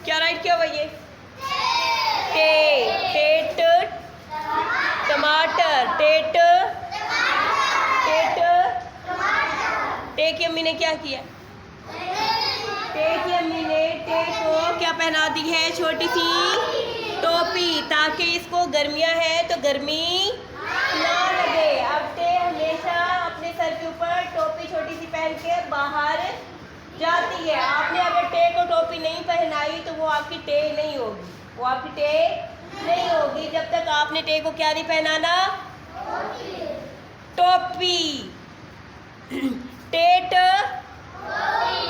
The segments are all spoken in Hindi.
क्या राइट किया हुआ ये? टे, टेट टमाटर, टेट टेट टे की अम्मी ने क्या किया? टे की अम्मी ने टे को क्या पहना दी है? छोटी सी टोपी, ताकि इसको गर्मियां हैं तो गर्मी ना लगे। अब टे हमेशा अपने सर के ऊपर टोपी छोटी सी पहन के बाहर जाती है। आपने अगर टे को टोपी नहीं पहनाई तो वो आपकी टे नहीं होगी, वो आपकी टे नहीं होगी जब तक आपने टे को क्या नहीं पहनाना? टोपी। टेट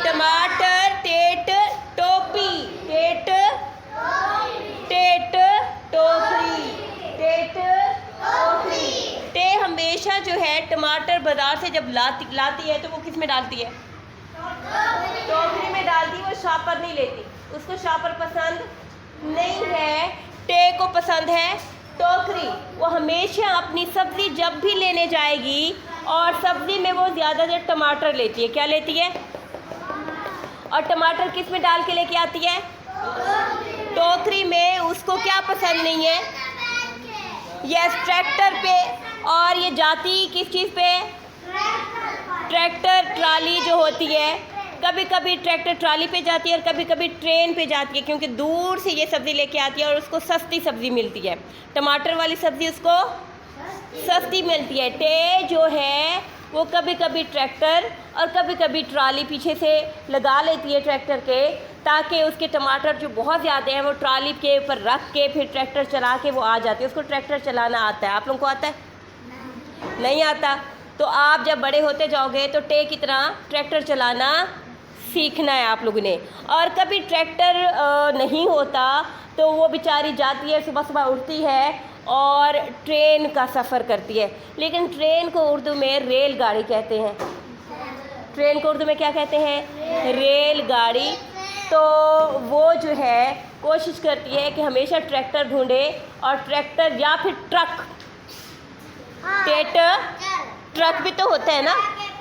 टमाटर, टेट टोपी, टेट टेट टोकरी, टेट टोकरी। टे हमेशा जो है टमाटर बाजार से जब लाती है तो वो किस में डालती है? टोकरी में डालती। वो शॉपर नहीं लेती, उसको शॉपर पसंद नहीं है, टे को पसंद है टोकरी। वो हमेशा अपनी सब्ज़ी जब भी लेने जाएगी और सब्ज़ी में वो ज़्यादातर टमाटर लेती है। क्या लेती है? और टमाटर किस में डाल के लेके आती है? टोकरी में। उसको क्या पसंद नहीं है? यस, ट्रैक्टर पे। और ये जाती किस चीज़ पे? ट्रैक्टर ट्राली जो होती है, कभी कभी ट्रैक्टर ट्राली पे जाती है और कभी कभी ट्रेन पे जाती है, क्योंकि दूर से ये सब्ज़ी लेके आती है और उसको सस्ती सब्ज़ी मिलती है। टमाटर वाली सब्ज़ी उसको सस्ती मिलती है। टे जो है वो कभी कभी ट्रैक्टर और कभी कभी ट्राली पीछे से लगा लेती है ट्रैक्टर के, ताकि उसके टमाटर जो बहुत ज़्यादा हैं वो ट्राली के ऊपर रख के फिर ट्रैक्टर चला के वो आ जाती है। उसको ट्रैक्टर चलाना आता है। आप लोगों को आता है? नहीं आता। तो आप जब बड़े होते जाओगे तो टे की तरह ट्रैक्टर चलाना सीखना है आप लोगों ने। और कभी ट्रैक्टर नहीं होता तो वो बेचारी जाती है, सुबह सुबह उठती है और ट्रेन का सफ़र करती है। लेकिन ट्रेन को उर्दू में रेलगाड़ी कहते हैं। ट्रेन को उर्दू में क्या कहते हैं? रेलगाड़ी। तो वो जो है कोशिश करती है कि हमेशा ट्रैक्टर ढूंढे, और ट्रैक्टर या फिर ट्रक, टेट ट्रक भी तो होता है ना।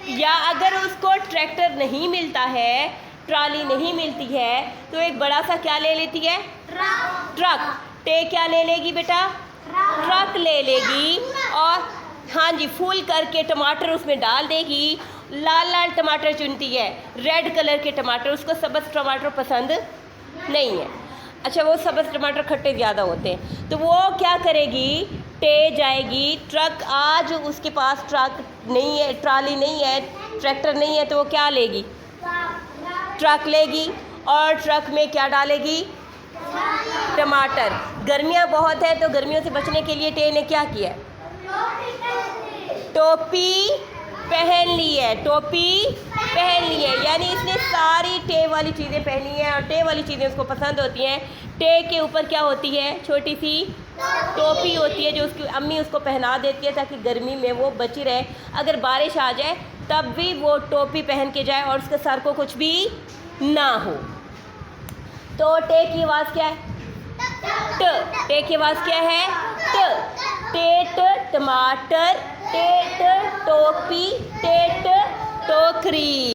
या अगर उसको ट्रैक्टर नहीं मिलता है, ट्राली नहीं मिलती है, तो एक बड़ा सा क्या ले लेती है? ट्रक। टे क्या ले लेगी बेटा? ट्रक ले लेगी और हाँ जी, फुल करके टमाटर उसमें डाल देगी। लाल लाल टमाटर चुनती है, रेड कलर के टमाटर। उसको सब्ज़ टमाटर पसंद नहीं है। अच्छा, वो सब्ज़ टमाटर खट्टे ज़्यादा होते हैं, तो वो क्या करेगी? टे जाएगी, ट्रक आज उसके पास ट्रक नहीं है, ट्राली नहीं है, ट्रैक्टर नहीं है, तो वो क्या लेगी? ट्रक लेगी। और ट्रक में क्या डालेगी? टमाटर। गर्मियाँ बहुत है तो गर्मियों से बचने के लिए टे ने क्या किया? टोपी पहन ली है, टोपी पहन ली है। यानी इसने सारी टे वाली चीज़ें पहनी हैं और टे वाली चीज़ें उसको पसंद होती हैं। टे के ऊपर क्या होती है? छोटी सी टोपी होती है जो उसकी अम्मी उसको पहना देती है ताकि गर्मी में वो बची रहे। अगर बारिश आ जाए तब भी वो टोपी पहन के जाए और उसके सर को कुछ भी ना हो। तो टे की आवाज़ क्या है? ट। टे की आवाज़ क्या है? ट। टेट टमाटर, टेट टोपी, टेट टोकरी।